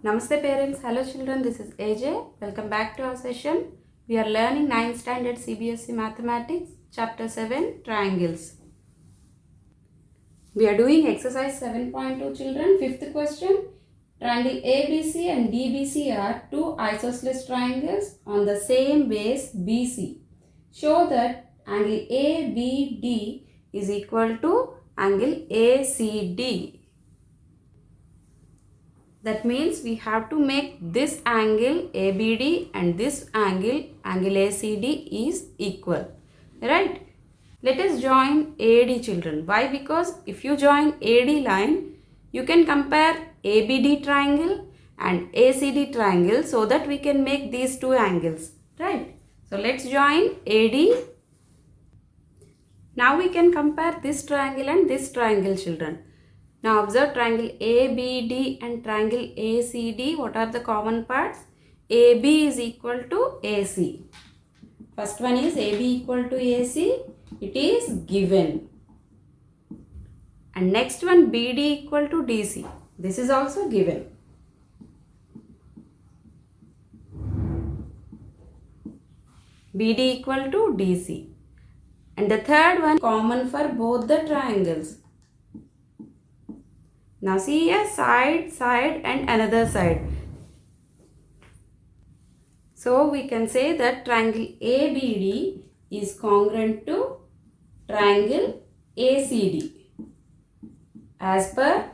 Namaste parents, hello children, this is AJ. Welcome back to our session. We are learning 9th standard CBSE Mathematics, Chapter 7, Triangles. We are doing exercise 7.2 children. Fifth question. Triangle ABC and DBC are two isosceles triangles on the same base BC. Show that angle ABD is equal to angle ACD. That means we have to make this angle ABD and this angle ACD is equal. Right? Let us join AD children. Why? Because if you join AD line, you can compare ABD triangle and ACD triangle so that we can make these two angles. Right? So let's join AD. Now we can compare this triangle and this triangle children. Now observe triangle ABD and triangle ACD. What are the common parts? AB is equal to AC. First one is AB equal to AC. It is given. And next one BD equal to DC. This is also given. BD equal to DC. And the third one common for both the triangles. Now see a side and another side. So we can say that triangle ABD is congruent to triangle ACD as per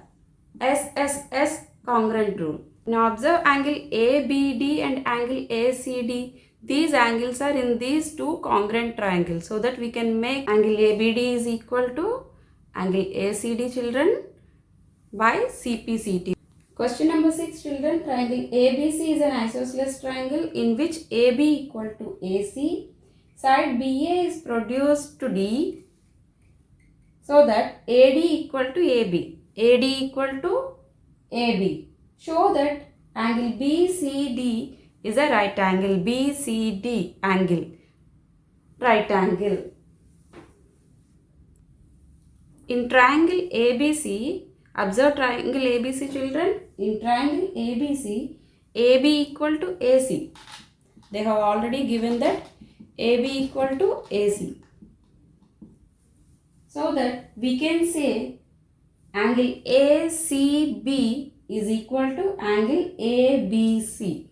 SSS congruent rule. Now observe angle ABD and angle ACD. These angles are in these two congruent triangles so that we can make angle ABD is equal to angle ACD children by CPCT. Question number 6 children. Triangle ABC is an isosceles triangle in which AB equal to AC. Side BA is produced to D so that AD equal to AB. AD equal to AB. Show that angle BCD is a right angle. BCD angle. Right angle. In triangle ABC, observe triangle ABC children. In triangle ABC, AB equal to AC. They have already given that AB equal to AC. So that we can say angle ACB is equal to angle ABC.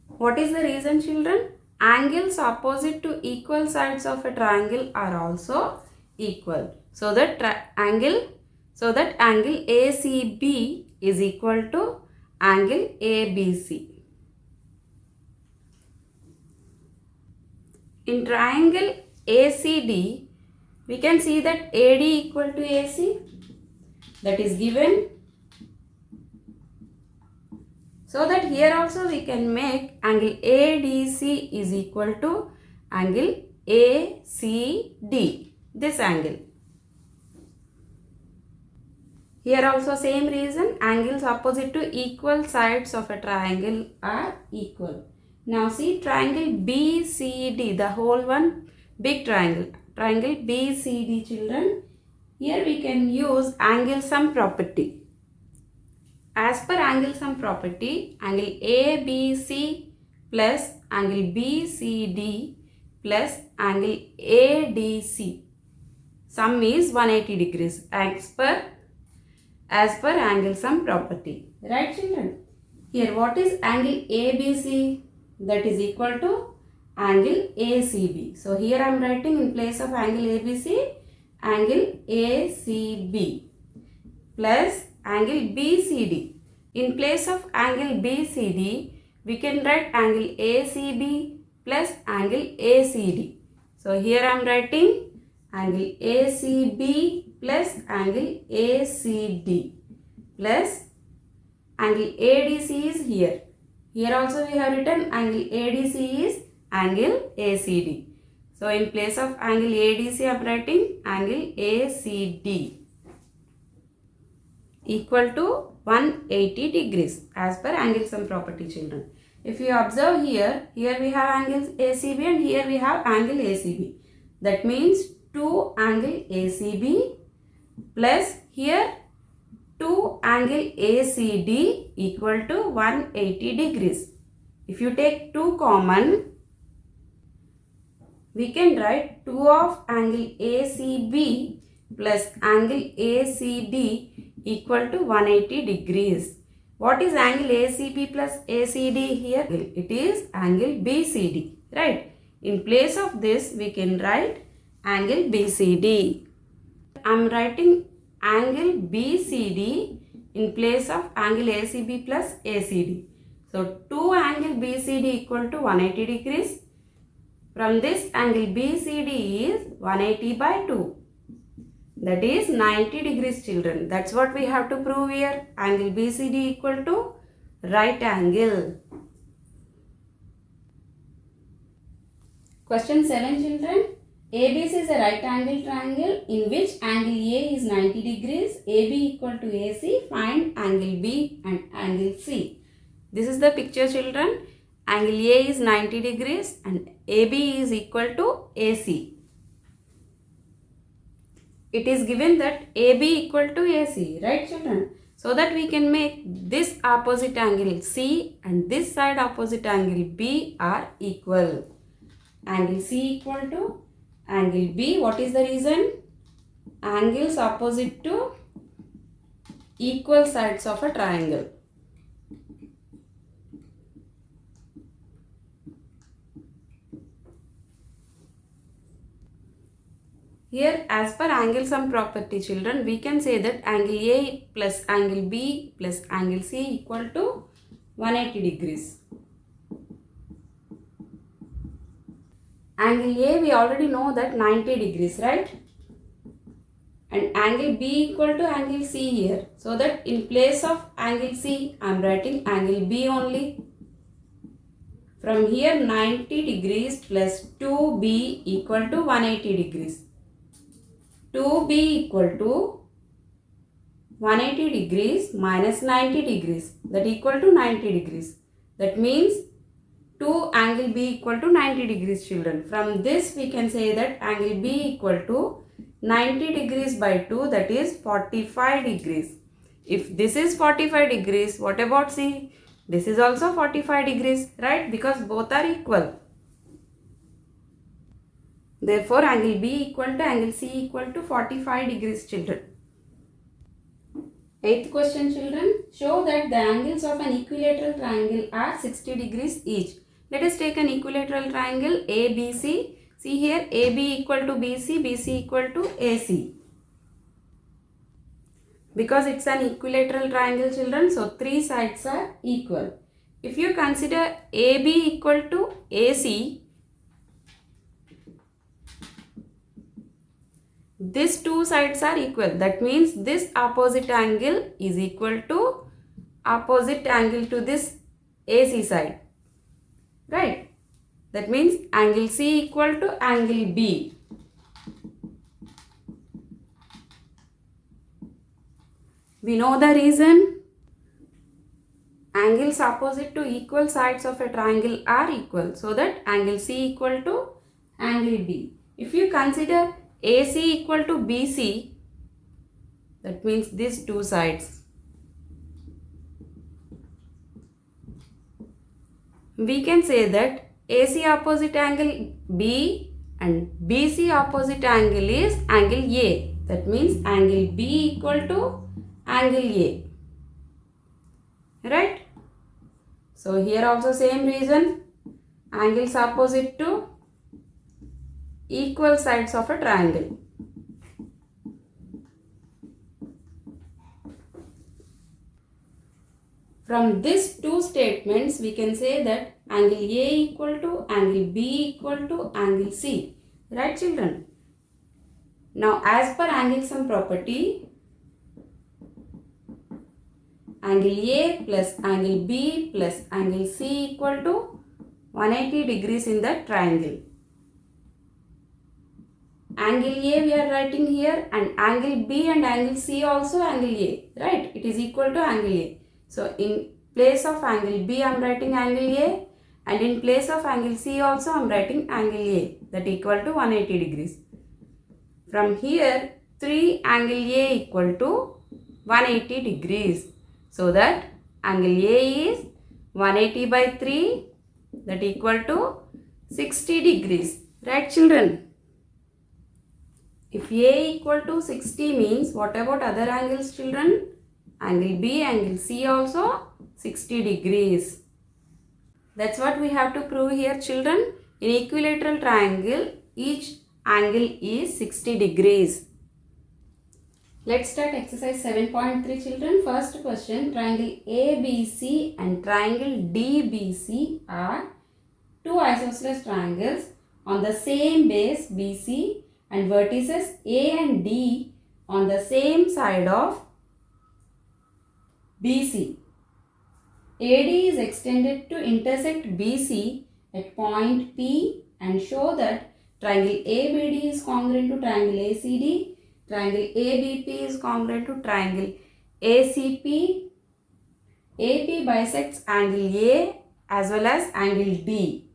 What is the reason children? Angles opposite to equal sides of a triangle are also equal. So that angle ACB is equal to angle ABC. In triangle ACD, we can see that AD equal to AC, that is given. So that here also we can make angle ADC is equal to angle ACD, this angle. Here also same reason, angles opposite to equal sides of a triangle are equal. Now see triangle BCD, the whole one big triangle, triangle BCD children. Here we can use angle sum property. As per angle sum property, angle ABC plus angle BCD plus angle ADC sum is 180 degrees as per angle sum property. Right children? Here what is angle ABC? That is equal to angle ACB. So here I am writing in place of angle ABC, angle ACB plus angle BCD. In place of angle BCD, we can write angle ACB plus angle ACD. So here I am writing angle ACB plus angle ACD plus angle ADC is here. Here also we have written angle ADC is angle ACD. So in place of angle ADC I am writing angle ACD equal to 180 degrees as per angle sum property children. If you observe here we have angle ACB and here we have angle ACB. That means 2 angle ACB plus here 2 angle ACD equal to 180 degrees. If you take 2 common, we can write 2 of angle ACB plus angle ACD equal to 180 degrees. What is angle ACB plus ACD here? It is angle BCD, right? In place of this, we can write angle BCD. I am writing angle BCD in place of angle ACB plus ACD. So 2 angle BCD equal to 180 degrees. From this, angle BCD is 180 by 2. That is 90 degrees, children. That's what we have to prove here. Angle BCD equal to right angle. Question 7, children. ABC is a right angle triangle in which angle A is 90 degrees, AB equal to AC. Find angle B and angle C. This is the picture, children. Angle A is 90 degrees and AB is equal to AC. It is given that AB equal to AC, right, children? So that we can make this opposite angle C and this side opposite angle B are equal. Angle C equal to angle B. What is the reason? Angles opposite to equal sides of a triangle. Here, as per angle sum property, children, we can say that angle A plus angle B plus angle C equal to 180 degrees. Angle A, we already know that 90 degrees, right? And angle B equal to angle C here. So that in place of angle C, I am writing angle B only. From here, 90 degrees plus 2B equal to 180 degrees. 2B equal to 180 degrees minus 90 degrees, that equal to 90 degrees. That means 2 angle B equal to 90 degrees, children. From this we can say that angle B equal to 90 degrees by 2, that is 45 degrees. If this is 45 degrees, what about C? This is also 45 degrees, right? Because both are equal. Therefore, angle B equal to angle C equal to 45 degrees, children. 8th question, children. Show that the angles of an equilateral triangle are 60 degrees each. Let us take an equilateral triangle ABC. See here, AB equal to BC, BC equal to AC. Because it's an equilateral triangle, children, so 3 sides are equal. If you consider AB equal to AC, these 2 sides are equal. That means this opposite angle is equal to opposite angle to this AC side. Right? That means angle C equal to angle B. We know the reason. Angles opposite to equal sides of a triangle are equal. So that angle C equal to angle B. If you consider AC equal to BC, that means these 2 sides. We can say that AC opposite angle B and BC opposite angle is angle A. That means angle B equal to angle A. Right? So here also same reason. Angles opposite to equal sides of a triangle. From these 2 statements, we can say that angle A equal to angle B equal to angle C. Right, children? Now, as per angle sum property, angle A plus angle B plus angle C equal to 180 degrees in the triangle. Angle A we are writing here, and angle B and angle C also angle A, right? It is equal to angle A. So in place of angle B I am writing angle A, and in place of angle C also I am writing angle A, that equal to 180 degrees. From here, 3 angle A equal to 180 degrees. So that angle A is 180 by 3, that equal to 60 degrees. Right, children? If A equal to 60 means, what about other angles, children? Angle B, angle C also 60 degrees. That's what we have to prove here, children. In equilateral triangle, each angle is 60 degrees. Let's start exercise 7.3, children. First question, triangle ABC and triangle DBC are two isosceles triangles on the same base BC and vertices A and D on the same side of BC. AD is extended to intersect BC at point P and show that triangle ABD is congruent to triangle ACD, triangle ABP is congruent to triangle ACP, AP bisects angle A as well as angle D.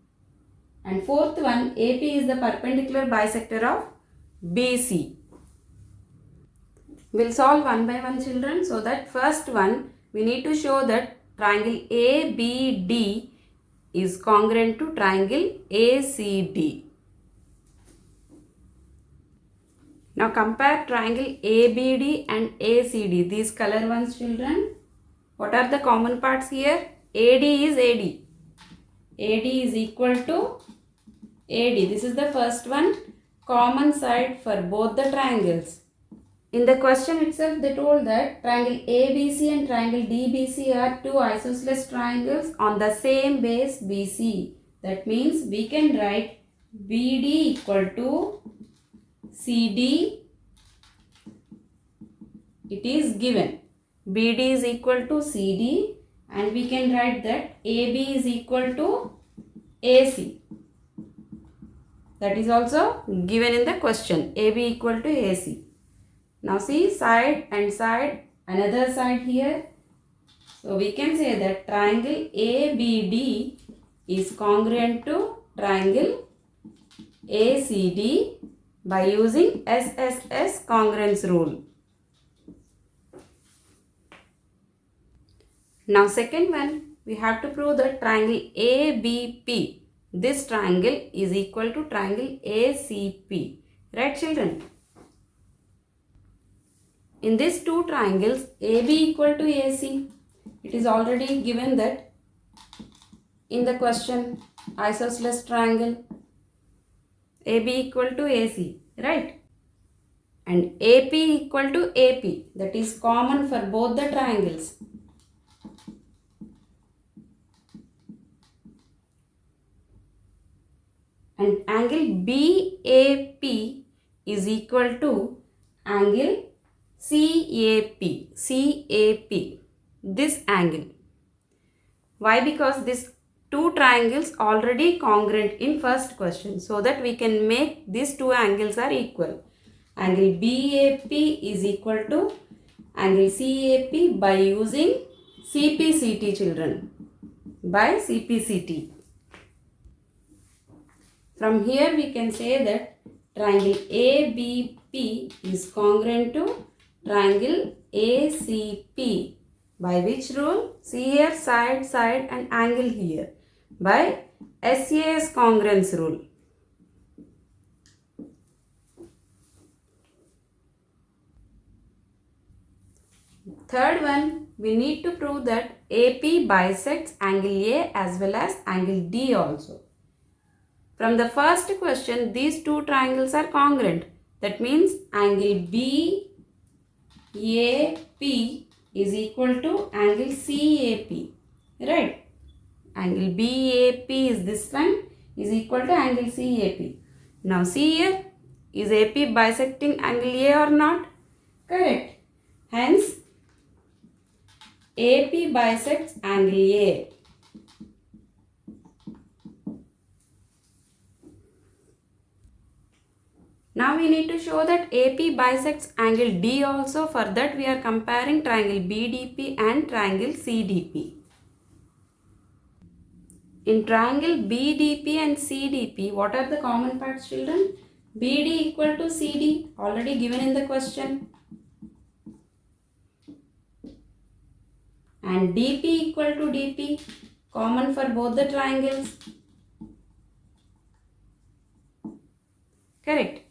And fourth one, AP is the perpendicular bisector of BC. We'll solve one by one, children. So that first one, we need to show that triangle ABD is congruent to triangle ACD. Now compare triangle ABD and ACD. These color ones, children. What are the common parts here? AD is AD. AD is equal to AD. This is the first one. Common side for both the triangles. In the question itself, they told that triangle ABC and triangle DBC are two isosceles triangles on the same base BC. That means we can write BD equal to CD. It is given. BD is equal to CD and we can write that AB is equal to AC. That is also given in the question. AB equal to AC. Now see, side and side, another side here. So we can say that triangle ABD is congruent to triangle ACD by using SSS congruence rule. Now second one, we have to prove that triangle ABP, this triangle is equal to triangle ACP. Right, children? In these two triangles, AB equal to AC, it is already given that in the question, isosceles triangle, AB equal to AC, right? And AP equal to AP, that is common for both the triangles. And angle BAP is equal to angle CAP, this angle. Why? Because these two triangles already congruent in first question, so that we can make these two angles are equal. Angle BAP is equal to angle CAP by using CPCT, children, by CPCT. From here we can say that triangle ABP is congruent to triangle ACP. By which rule? See here, side, side and angle here. By SAS congruence rule. Third one, we need to prove that AP bisects angle A as well as angle D also. From the first question, these two triangles are congruent. That means angle BAP is equal to angle CAP. Right? Angle BAP is this one, is equal to angle CAP. Now see here, is AP bisecting angle A or not? Correct. Hence, AP bisects angle A. Now we need to show that AP bisects angle D also. For that we are comparing triangle BDP and triangle CDP. In triangle BDP and CDP, what are the common parts, children? BD equal to CD, already given in the question. And DP equal to DP, common for both the triangles. Correct.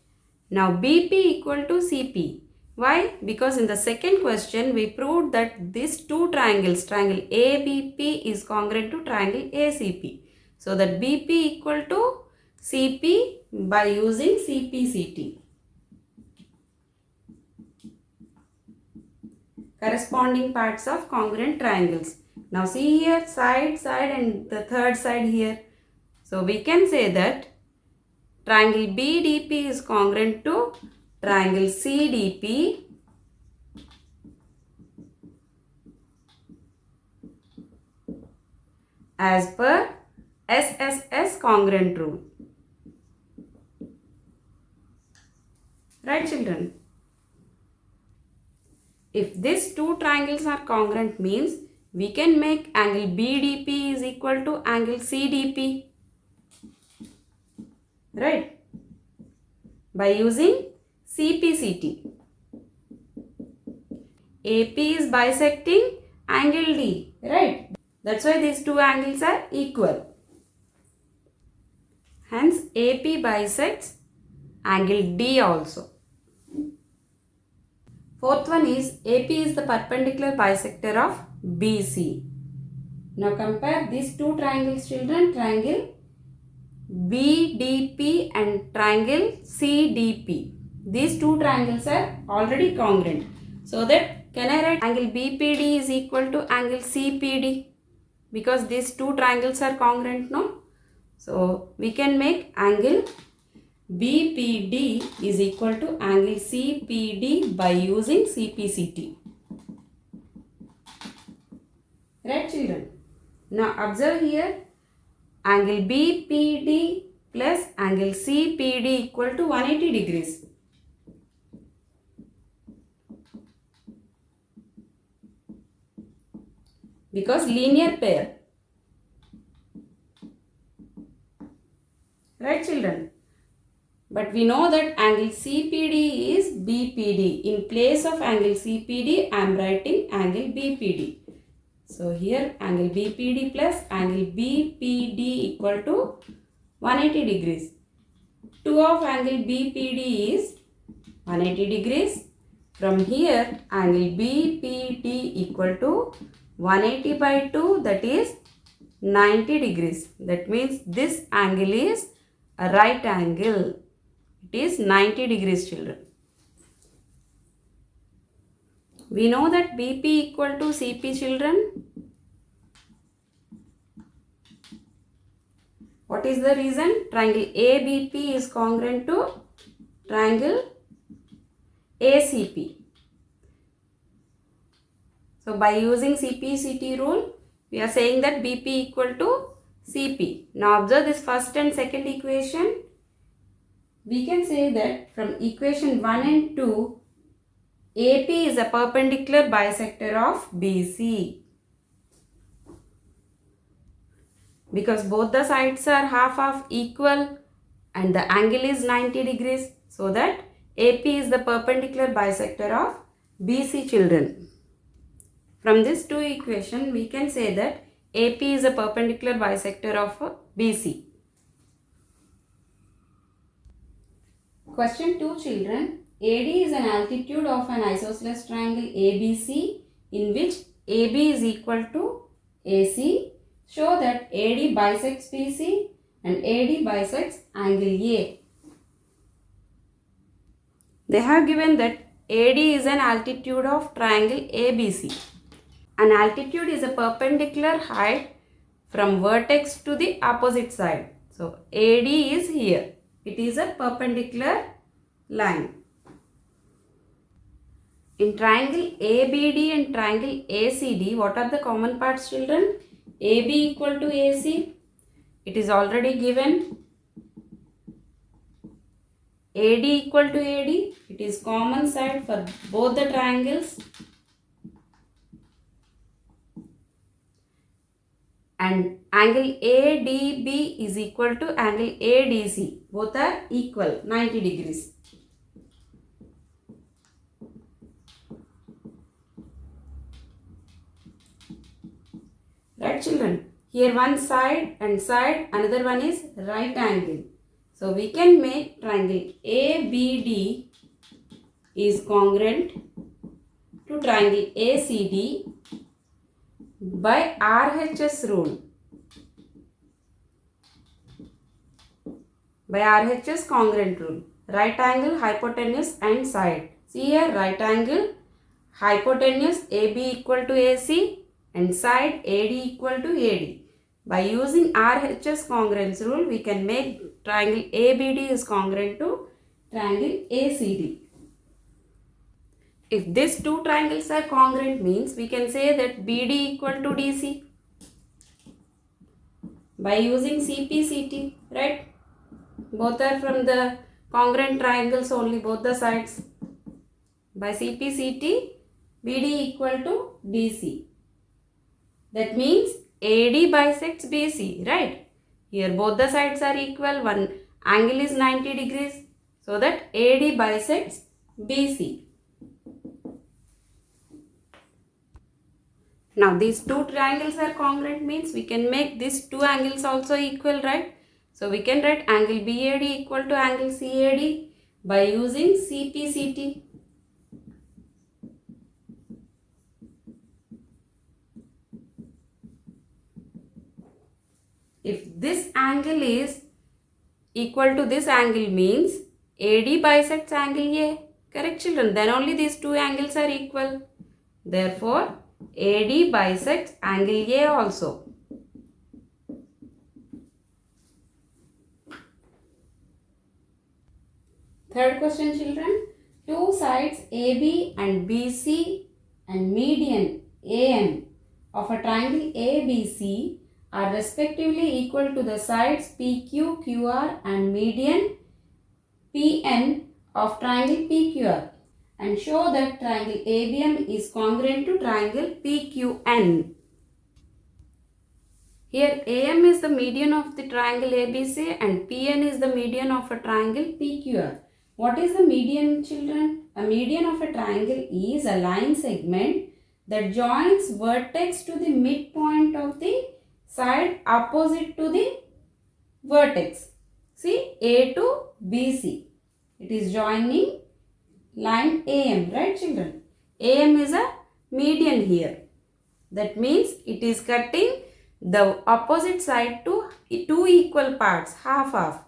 Now BP equal to CP. Why? Because in the second question we proved that these two triangles, triangle ABP is congruent to triangle ACP. So that BP equal to CP by using CPCT. Corresponding parts of congruent triangles. Now see here, side, and the third side here. So we can say that triangle BDP is congruent to triangle CDP as per SSS congruent rule. Right, children? If these two triangles are congruent means we can make angle BDP is equal to angle CDP. Right? By using CPCT. AP is bisecting angle D. Right? That's why these two angles are equal. Hence AP bisects angle D also. Fourth one is AP is the perpendicular bisector of BC. Now compare these two triangles, children. Triangle BDP and triangle CDP. These two triangles are already congruent. So that can I write angle BPD is equal to angle CPD? Because these two triangles are congruent, no? So we can make angle BPD is equal to angle CPD by using CPCT. Right, children? Now observe here, angle BPD plus angle CPD equal to 180 degrees. Because linear pair. Right, children? But we know that angle CPD is BPD. In place of angle CPD, I am writing angle BPD. So here angle BPD plus angle BPD equal to 180 degrees. 2 of angle BPD is 180 degrees. From here angle BPD equal to 180 by 2, that is 90 degrees. That means this angle is a right angle. It is 90 degrees, children. We know that BP equal to CP, children. What is the reason? Triangle ABP is congruent to triangle ACP. So by using CPCT rule, we are saying that BP equal to CP. Now observe this first and second equation. We can say that from equation 1 and 2, AP is a perpendicular bisector of BC. Because both the sides are half equal and the angle is 90 degrees. So that AP is the perpendicular bisector of BC, children. From this two equation, we can say that AP is a perpendicular bisector of BC. Question 2, children. AD is an altitude of an isosceles triangle ABC in which AB is equal to AC. Show that AD bisects BC and AD bisects angle A. They have given that AD is an altitude of triangle ABC. An altitude is a perpendicular height from vertex to the opposite side. So AD is here. It is a perpendicular line. In triangle ABD and triangle ACD, what are the common parts, children? AB equal to AC. It is already given. AD equal to AD. It is common side for both the triangles. and angle ADB is equal to angle ADC. Both are equal, 90 degrees. Right children? Here one side and side, another one is right angle. So we can make triangle ABD is congruent to triangle ACD by RHS rule. By RHS congruent rule. Right angle, hypotenuse and side. See here, right angle, hypotenuse AB equal to AC and side AD equal to AD. By using RHS congruence rule, we can make triangle ABD is congruent to triangle ACD. If these two triangles are congruent means we can say that BD equal to DC by using CPCT, right? Both are from the congruent triangles only, both the sides. By CPCT, BD equal to DC. That means AD bisects BC, right? Here both the sides are equal, one angle is 90 degrees. So that AD bisects BC. Now these two triangles are congruent means we can make these two angles also equal, right? So we can write angle BAD equal to angle CAD by using CPCT. If this angle is equal to this angle means AD bisects angle A. Correct children? Then only these two angles are equal. Therefore, AD bisects angle A also. Third question children. Two sides AB and BC and median AM of a triangle ABC are respectively equal to the sides PQ, QR and median PN of triangle PQR, and show that triangle ABM is congruent to triangle PQN. Here AM is the median of the triangle ABC and PN is the median of a triangle PQR. What is the median children? A median of a triangle is a line segment that joins vertex to the midpoint of the side opposite to the vertex. See, A to BC. It is joining line AM, right children? AM is a median here. That means it is cutting the opposite side to two equal parts, half.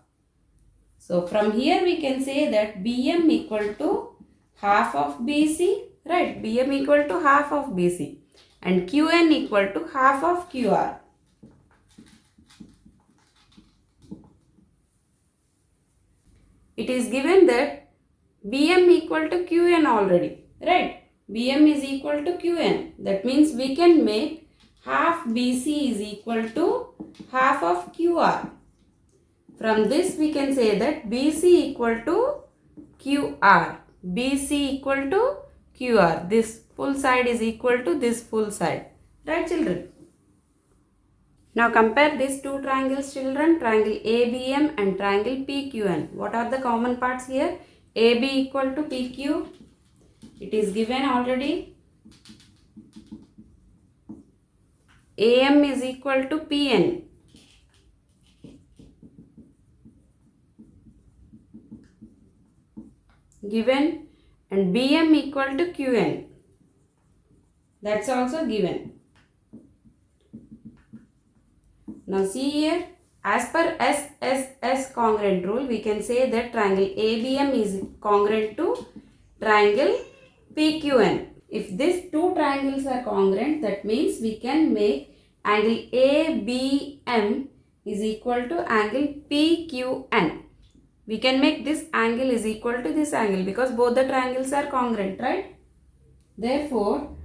So from here we can say that BM equal to half of BC, right? BM equal to half of BC and QN equal to half of QR. It is given that BM equal to QN already, right? BM is equal to QN. That means we can make half BC is equal to half of QR. From this we can say that BC equal to QR. BC equal to QR. This full side is equal to this full side. Right children? Now compare these two triangles children. Triangle ABM and triangle PQN. What are the common parts here? AB equal to PQ. It is given already. AM is equal to PN. Given, and BM equal to QN. That's also given. Now see here, as per SSS congruent rule, we can say that triangle ABM is congruent to triangle PQN. If these two triangles are congruent, that means we can make angle ABM is equal to angle PQN. We can make this angle is equal to this angle because both the triangles are congruent, right? Therefore,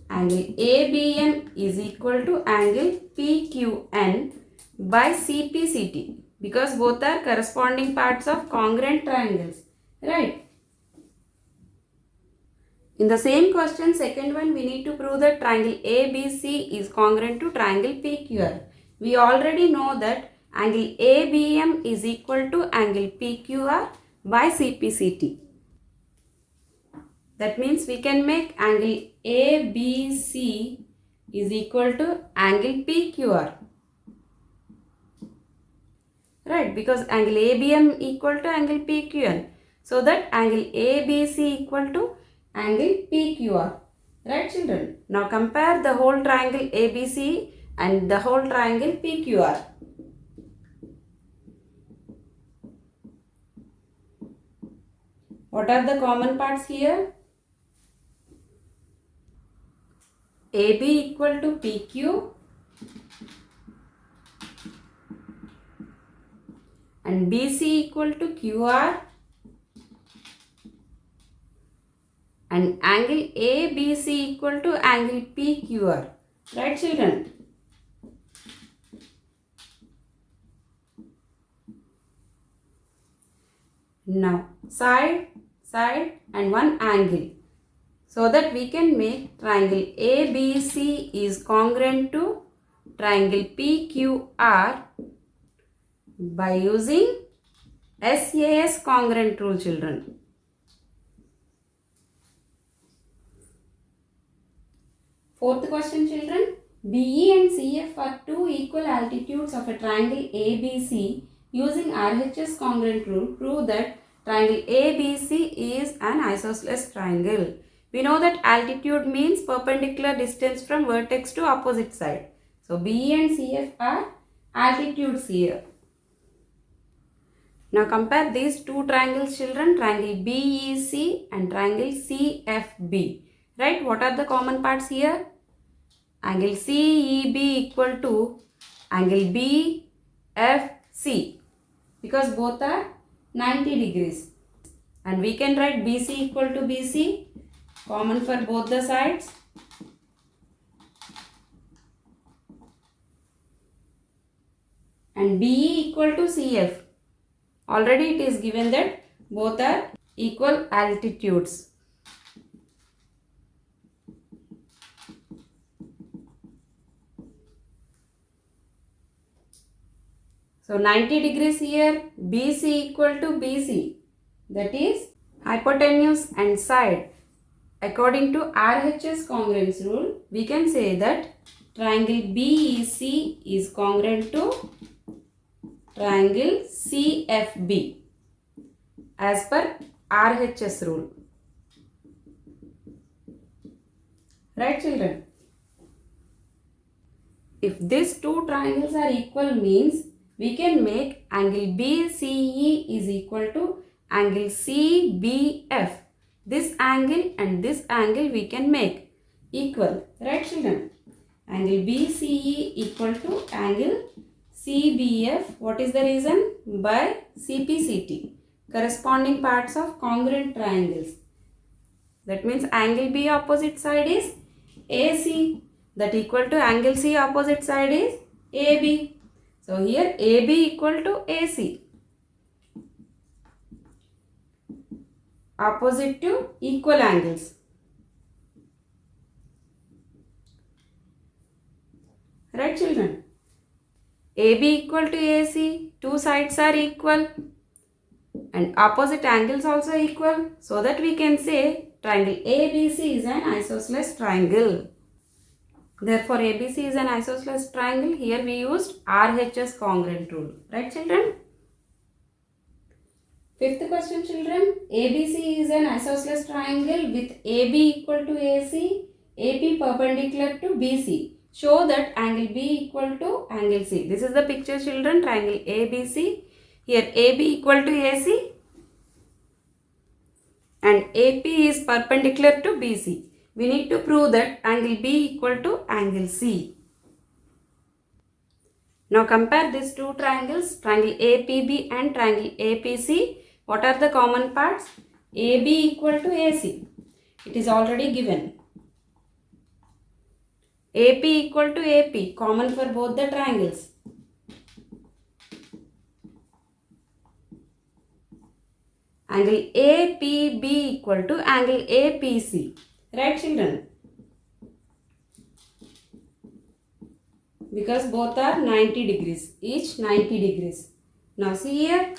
angle ABM is equal to angle PQN by CPCT because both are corresponding parts of congruent triangles, right? In the same question, second one, we need to prove that triangle ABC is congruent to triangle PQR. We already know that angle ABM is equal to angle PQR by CPCT. That means we can make angle ABC is equal to angle PQR. Right, because angle ABM equal to angle PQN. So that angle ABC equal to angle PQR. Right, children? Now compare the whole triangle ABC and the whole triangle PQR. What are the common parts here? AB equal to PQ and BC equal to QR and angle ABC equal to angle PQR. Right, children? Now side and one angle, so that we can make triangle ABC is congruent to triangle PQR by using SAS congruent rule, children. Fourth question, children. BE and CF are two equal altitudes of a triangle ABC. Using RHS congruent rule, prove that triangle ABC is an isosceles triangle. We know that altitude means perpendicular distance from vertex to opposite side. So BE and CF are altitudes here. Now compare these two triangles, children, triangle BEC and triangle CFB. Right, what are the common parts here? Angle CEB equal to angle BFC, because both are 90 degrees. And we can write BC equal to BC, common for both the sides. And BE equal to CF. Already it is given that both are equal altitudes. So 90 degrees here, BC equal to BC, that is hypotenuse and side. According to RHS congruence rule, we can say that triangle BEC is congruent to triangle CFB as per RHS rule. Right, children? If these two triangles are equal means we can make angle BCE is equal to angle CBF. This angle and this angle we can make equal. Right, children? Angle BCE equal to angle CBF. What is the reason? By CPCT. Corresponding parts of congruent triangles. That means angle B opposite side is AC. That equal to angle C opposite side is AB. So here AB equal to AC. Opposite to equal angles. Right, children? AB equal to AC. Two sides are equal. And opposite angles also equal. So that we can say triangle ABC is an isosceles triangle. Therefore, ABC is an isosceles triangle. Here we used RHS congruent rule. Right, children? Fifth question, children. ABC is an isosceles triangle with AB equal to AC, AP perpendicular to BC. Show that angle B equal to angle C. This is the picture, children. Triangle ABC. Here AB equal to AC and AP is perpendicular to BC. We need to prove that angle B equal to angle C. Now compare these two triangles, triangle APB and triangle APC. What are the common parts? AB equal to AC. It is already given. AP equal to AP, common for both the triangles. angle APB equal to angle APC. Right, children? Because both are 90 degrees, each 90 degrees. Now see here,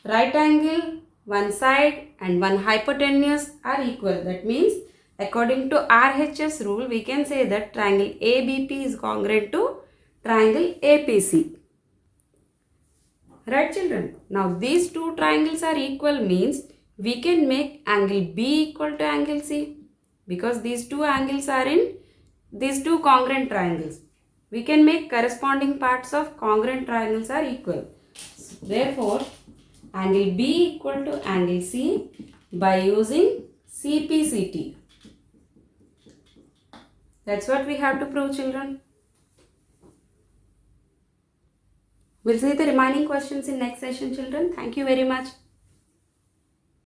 right angle, one side and one hypotenuse are equal. That means according to RHS rule, we can say that triangle ABP is congruent to triangle APC. Right, children? Now these two triangles are equal means we can make angle B equal to angle C, because these two angles are in these two congruent triangles. We can make corresponding parts of congruent triangles are equal. Therefore, angle B equal to angle C by using CPCT. That's what we have to prove, children. We'll see the remaining questions in next session, children. Thank you very much.